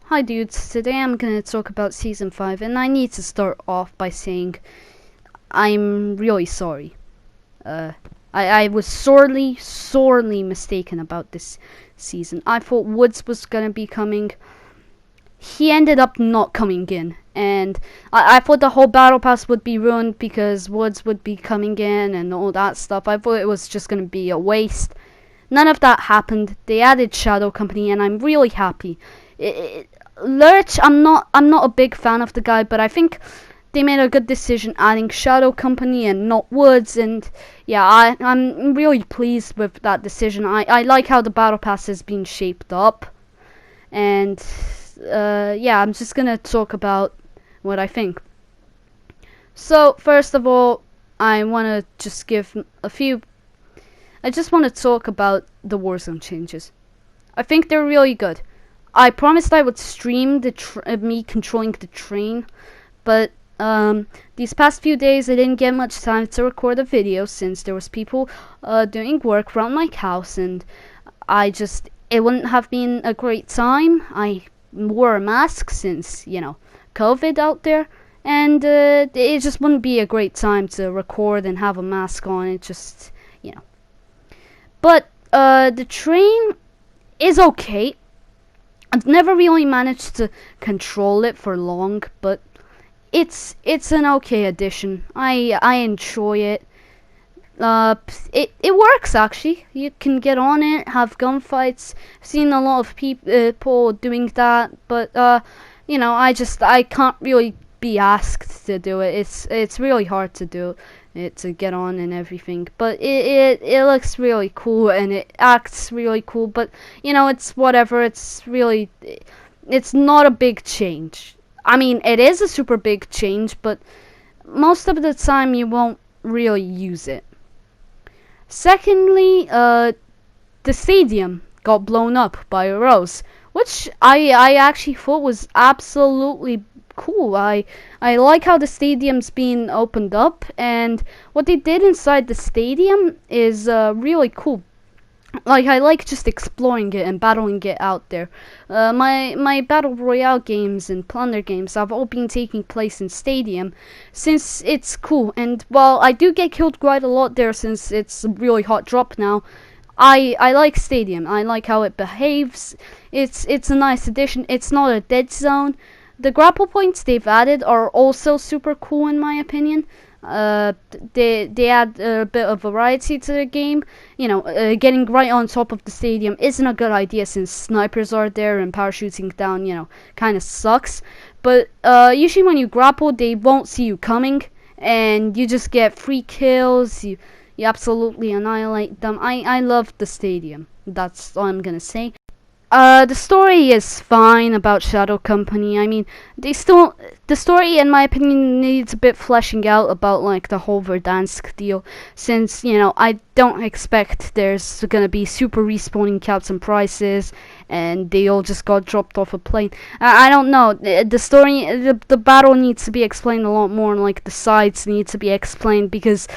Hi dudes, today I'm gonna talk about Season 5 and I need to start off by saying I'm really sorry. I was sorely mistaken about this season. I thought Woods was gonna be coming. He ended up not coming in, and I thought the whole battle pass would be ruined because Woods would be coming in and all that stuff. I thought it was just gonna be a waste. None of that happened. They added Shadow Company and I'm really happy. Lurch, I'm not a big fan of the guy, but I think they made a good decision adding Shadow Company and not Woods, and yeah, I'm really pleased with that decision. I like how the battle pass has been shaped up, and yeah, I'm just gonna talk about what I think. So first of all, I wanna just give a few. I just want to talk about the Warzone changes. I think they're really good. I promised I would stream me controlling the train, but these past few days I didn't get much time to record a video since there was people doing work around my house, and it wouldn't have been a great time. I wore a mask since, COVID out there, and it just wouldn't be a great time to record and have a mask on. It just, But the train is okay. I've never really managed to control it for long, but it's an okay addition. I enjoy it. It works actually. You can get on it, have gunfights. I've seen a lot of people doing that, but I can't really be asked to do it. It's really hard to do it, to get on and everything, but it looks really cool and it acts really cool, but it's whatever. It's not a big change. I mean, it is a super big change, but most of the time you won't really use it. Secondly, the stadium got blown up by a rose, which I actually thought was absolutely cool. I like how the stadium's being opened up, and what they did inside the stadium is really cool. Like, I like just exploring it and battling it out there. My battle royale games and plunder games have all been taking place in stadium, since it's cool. And while I do get killed quite a lot there, since it's a really hot drop now, I like stadium. I like how it behaves. It's a nice addition. It's not a dead zone. The grapple points they've added are also super cool in my opinion. They add a bit of variety to the game. Getting right on top of the stadium isn't a good idea since snipers are there and parachuting down, kind of sucks. But usually when you grapple, they won't see you coming, and you just get free kills. You absolutely annihilate them. I love the stadium. That's all I'm gonna say. The story is fine about Shadow Company. I mean, the story, in my opinion, needs a bit fleshing out about, like, the whole Verdansk deal, since, I don't expect there's gonna be super respawning caps and prices, and they all just got dropped off a plane. I don't know. The story, the battle needs to be explained a lot more, and, like, the sides need to be explained, because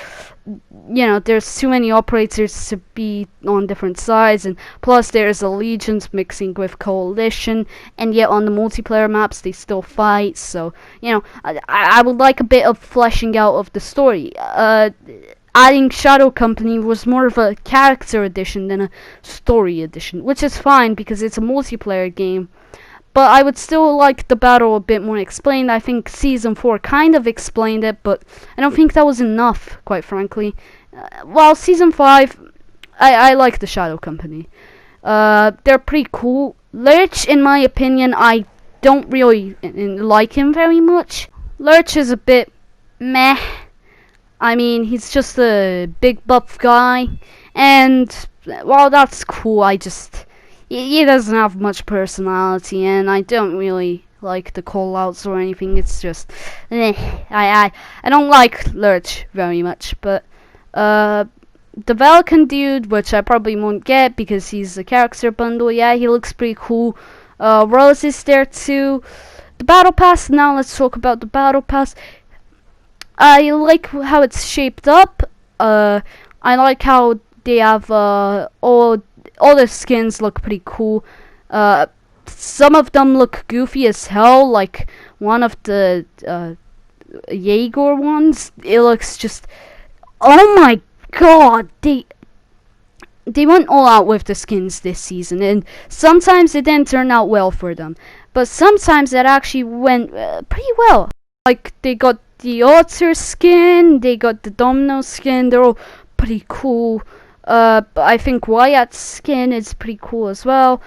there's too many operators to be on different sides, and plus there's allegiance mixing with coalition, and yet on the multiplayer maps they still fight. So I would like a bit of fleshing out of the story. Adding Shadow Company was more of a character addition than a story addition, which is fine because it's a multiplayer game. But I would still like the battle a bit more explained. I think Season 4 kind of explained it, but I don't think that was enough, quite frankly. While Season 5, I like the Shadow Company. They're pretty cool. Lurch, in my opinion, I don't really like him very much. Lurch is a bit meh. I mean, he's just a big buff guy, and while that's cool, he doesn't have much personality, and I don't really like the call-outs or anything. It's just, I don't like Lurch very much, but the Valken dude, which I probably won't get because he's a character bundle, yeah, he looks pretty cool. Rose is there too. The Battle Pass, now let's talk about the Battle Pass. I like how it's shaped up. I like how they have all the skins look pretty cool. some of them look goofy as hell, like one of the Jaeger ones. It looks just, oh my god, they went all out with the skins this season, and sometimes it didn't turn out well for them, but sometimes it actually went pretty well. Like, they got the Otter skin, they got the Domino skin, they're all pretty cool. I think Wyatt's skin is pretty cool as well.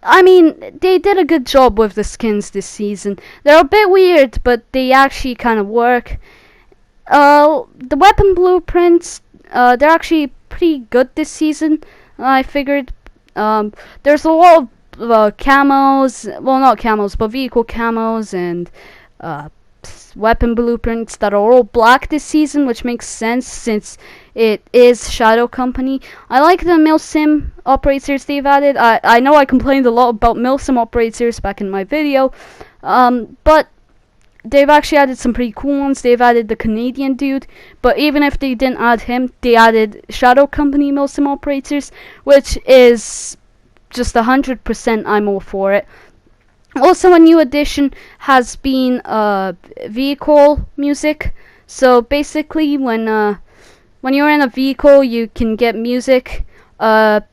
I mean, they did a good job with the skins this season. They're a bit weird, but they actually kind of work. The weapon blueprints, they're actually pretty good this season, I figured. There's a lot of camos, well, not camos, but vehicle camos and weapon blueprints that are all black this season, which makes sense since it is Shadow Company. I like the Milsim operators they've added. I know I complained a lot about Milsim operators back in my video, but they've actually added some pretty cool ones. They've added the Canadian dude, but even if they didn't add him, they added Shadow Company Milsim operators, which is just 100% I'm all for it. Also, a new addition has been vehicle music. So basically, when you're in a vehicle, you can get music. At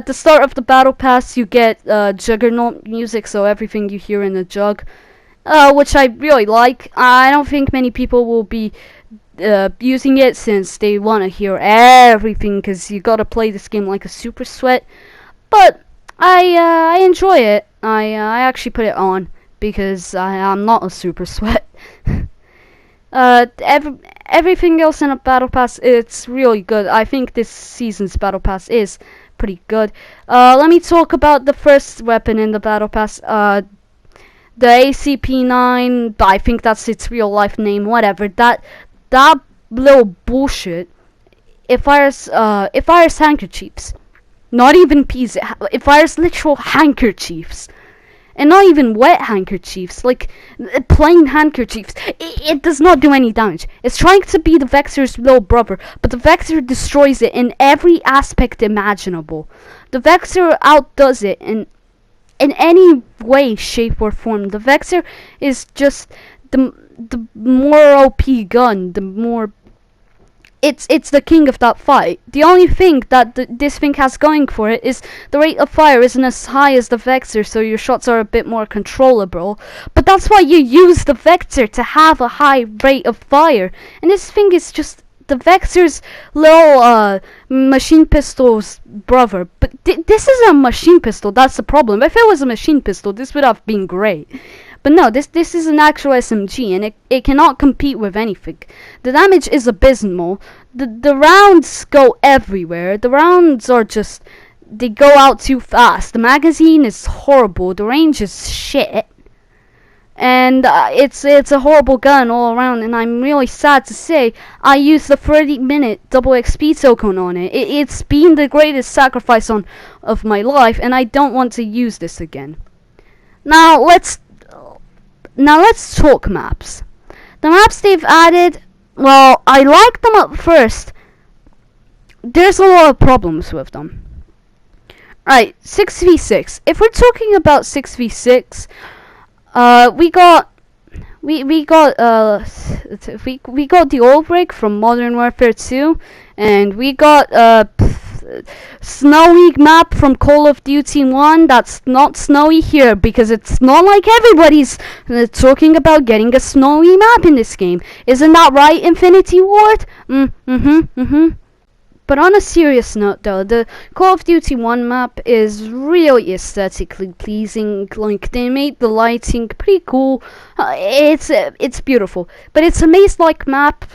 the start of the battle pass, you get Juggernaut music, so everything you hear in the jug, which I really like. I don't think many people will be using it since they want to hear everything, because you gotta play this game like a super sweat. But I enjoy it. I actually put it on because I'm not a super sweat. Everything else in a battle pass, it's really good. I think this season's battle pass is pretty good. Let me talk about the first weapon in the battle pass. The ACP-9. I think that's its real life name. Whatever. That little bullshit. It fires handkerchiefs. Not even peas. It fires literal handkerchiefs. And not even wet handkerchiefs. Like, plain handkerchiefs. It does not do any damage. It's trying to be the Vexor's little brother, but the Vexor destroys it in every aspect imaginable. The Vexor outdoes it in any way, shape, or form. The Vexor is just the more OP gun, the more... It's the king of that fight. The only thing that this thing has going for it is the rate of fire isn't as high as the Vexor, so your shots are a bit more controllable. But that's why you use the Vexor, to have a high rate of fire. And this thing is just the Vexor's little machine pistol's brother. But this is a machine pistol, that's the problem. If it was a machine pistol, this would have been great. But no, this is an actual SMG, and it cannot compete with anything. The damage is abysmal. The rounds go everywhere. The rounds are just... they go out too fast. The magazine is horrible. The range is shit. And it's a horrible gun all around, and I'm really sad to say I used the 30-minute double XP token on it. It's been the greatest sacrifice of my life, and I don't want to use this again. Now let's talk maps. The maps they've added, well, I like them at first. There's a lot of problems with them. Right, 6v6. If we're talking about 6v6, we got the old rig from Modern Warfare 2, and we got snowy map from Call of Duty 1. That's not snowy here because it's not like everybody's talking about getting a snowy map in this game. Isn't that right, Infinity Ward? But on a serious note though, the Call of Duty 1 map is really aesthetically pleasing. Like, they made the lighting pretty cool. It's beautiful. But it's a maze-like map.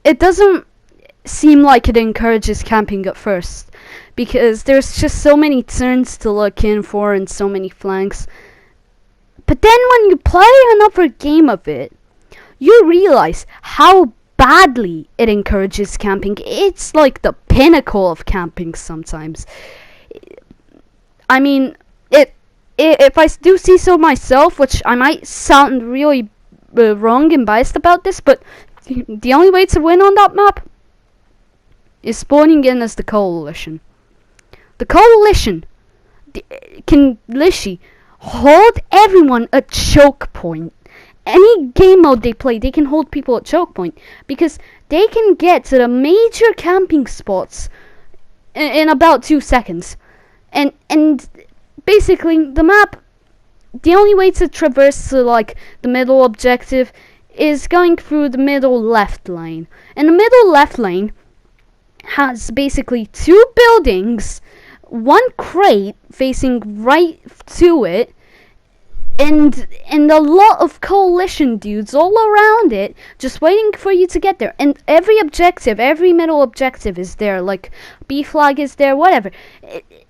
It doesn't seem like it encourages camping at first, because there's just so many turns to look in for and so many flanks. But then when you play another game of it, you realize how badly it encourages camping. It's like the pinnacle of camping sometimes. I mean, if I do see so myself, which I might sound really wrong and biased about this, but the only way to win on that map is spawning in as the Coalition. The Coalition, can literally hold everyone at choke point. Any game mode they play, they can hold people at choke point because they can get to the major camping spots in about 2 seconds. And basically the map, the only way to traverse to like the middle objective is going through the middle left lane. And the middle left lane has basically 2 buildings, 1 crate facing right to it, and a lot of coalition dudes all around it just waiting for you to get there. And every objective, every middle objective is there, like B flag is there, whatever.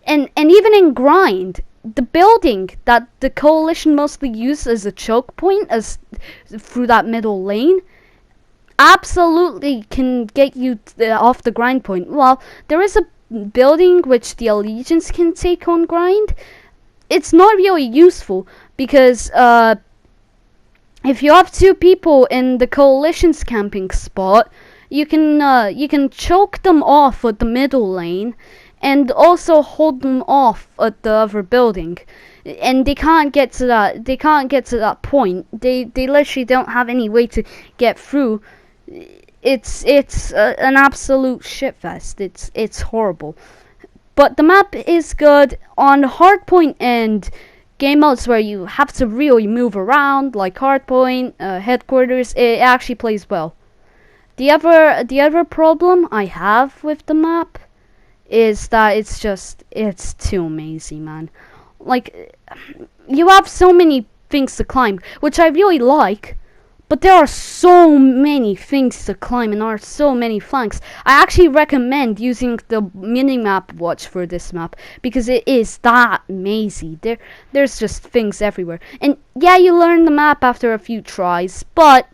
And even in grind, the building that the coalition mostly use as a choke point as through that middle lane absolutely can get you off the grind point. Well, there is a building which the Allegiance can take on grind. It's not really useful because if you have 2 people in the coalition's camping spot, you can choke them off at the middle lane and also hold them off at the other building, and they can't get to that point. They literally don't have any way to get through. It's an absolute shitfest. It's horrible. But the map is good on hardpoint and game modes where you have to really move around, like hardpoint, headquarters. It actually plays well. The other problem I have with the map is that it's too amazing, man. Like, you have so many things to climb, which I really like, but there are so many things to climb and there are so many flanks. I actually recommend using the minimap watch for this map because it is that amazing. There's just things everywhere. And yeah, you learn the map after a few tries, but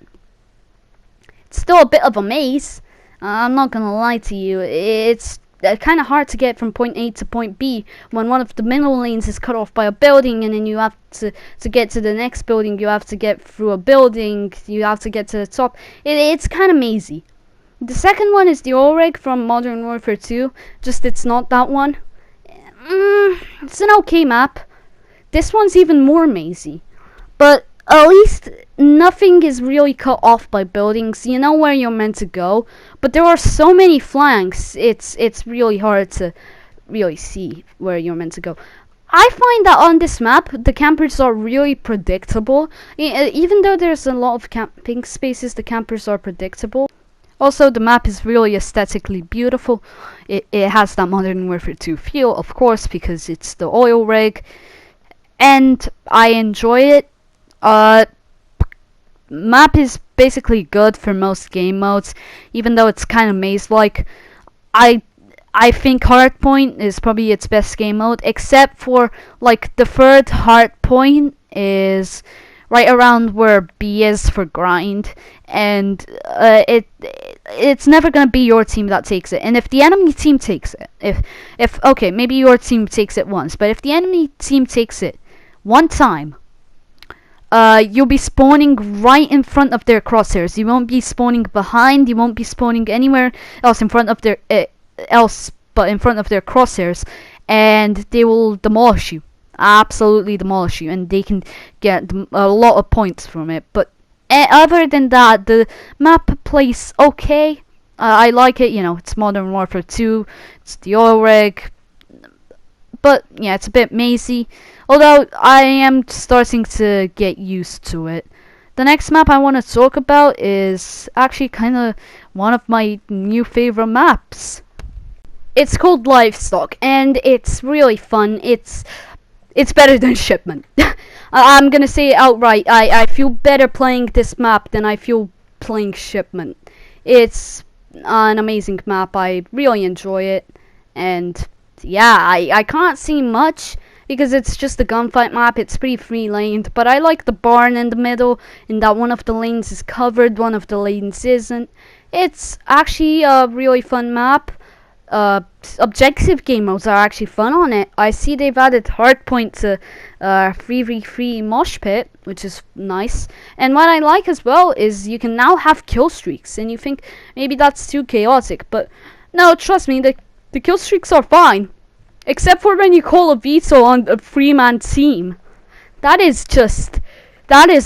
it's still a bit of a maze. I'm not gonna lie to you. It's kind of hard to get from point A to point B when one of the middle lanes is cut off by a building, and then you have to get to the next building, you have to get through a building, you have to get to the top. It's kind of mazy. The second one is the oil rig from Modern Warfare 2, just it's not that one. It's an okay map. This one's even more mazy, but at least nothing is really cut off by buildings. You know where you're meant to go, but there are so many flanks, it's really hard to really see where you're meant to go. I find that on this map, the campers are really predictable. Even though there's a lot of camping spaces, the campers are predictable. Also, the map is really aesthetically beautiful. It has that Modern Warfare 2 feel, of course, because it's the oil rig, and I enjoy it. Map is basically good for most game modes, even though it's kind of maze-like. I think Hardpoint is probably its best game mode, except for like the third Hardpoint is right around where B is for grind, and it's never gonna be your team that takes it. And if the enemy team takes it, if okay, maybe your team takes it once, but if the enemy team takes it one time, you'll be spawning right in front of their crosshairs. You won't be spawning behind. You won't be spawning anywhere else in front of their but in front of their crosshairs, and they will demolish you. Absolutely demolish you, and they can get a lot of points from it. But other than that, the map plays okay. I like it. You know, it's Modern Warfare 2. It's the oil rig. But yeah, it's a bit mazy, although I am starting to get used to it. The next map I want to talk about is actually kind of one of my new favorite maps. It's called Livestock, and it's really fun. It's better than Shipment. I'm gonna say it outright. I feel better playing this map than I feel playing Shipment. It's an amazing map. I really enjoy it, and yeah, I can't see much because it's just a gunfight map. It's pretty free-laned, but I like the barn in the middle, in that one of the lanes is covered, one of the lanes isn't. It's actually a really fun map. Objective game modes are actually fun on it. I see they've added hardpoint to 3v3 mosh pit, which is nice. And what I like as well is you can now have kill streaks, and you think maybe that's too chaotic, but no, trust me, the kill streaks are fine. Except for when you call a veto on a 3-man team. That is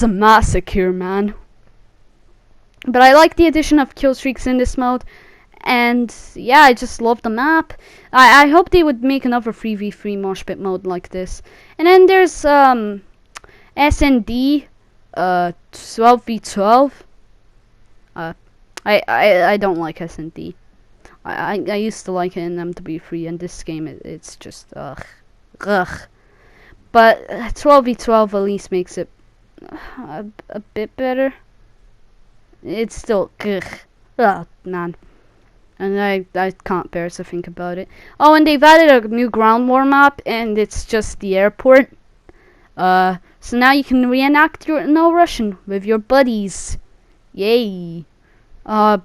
a massacre, man. But I like the addition of kill streaks in this mode. And yeah, I just love the map. I hope they would make another 3v3 mosh pit mode like this. And then there's SND 12v12. I don't like SND. I used to like it in MW3, and this game it's just ugh. But 12v12 at least makes it a bit better. It's still ugh, man. And I can't bear to think about it. Oh, and they've added a new ground war map, and it's just the airport. So now you can reenact your No Russian with your buddies. Yay. Yeah,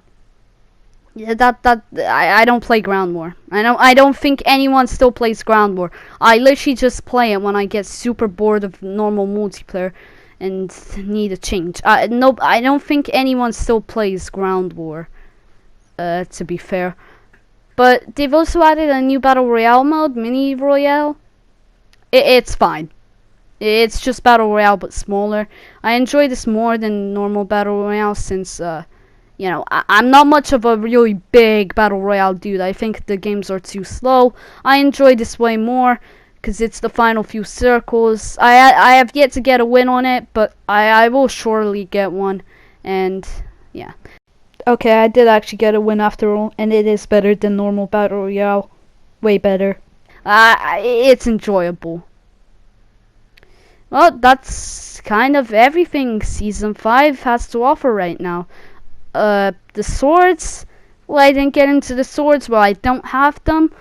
I don't play Ground War. I don't think anyone still plays Ground War. I literally just play it when I get super bored of normal multiplayer and need a change. Nope, I don't think anyone still plays Ground War. To be fair, but they've also added a new battle royale mode, mini royale. It's fine. It's just battle royale but smaller. I enjoy this more than normal battle royale since you know, I'm not much of a really big battle royale dude. I think the games are too slow. I enjoy this way more because it's the final few circles. I have yet to get a win on it, but I will surely get one. And yeah. Okay, I did actually get a win after all, and it is better than normal battle royale. Way better. It's enjoyable. Well, that's kind of everything Season 5 has to offer right now. The swords, well, I didn't get into the swords, well, I don't have them.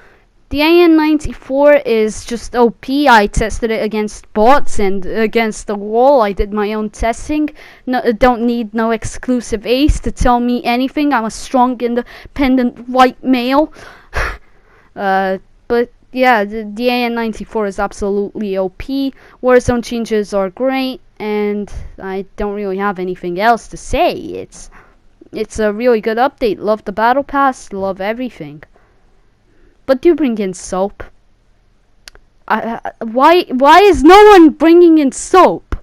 The AN-94 is just OP. I tested it against bots and against the wall. I did my own testing. No, don't need no exclusive ace to tell me anything. I'm a strong, independent white male. But yeah, the AN-94 is absolutely OP. Warzone changes are great, and I don't really have anything else to say. It's a really good update. Love the battle pass. Love everything. But do bring in soap. Why is no one bringing in soap?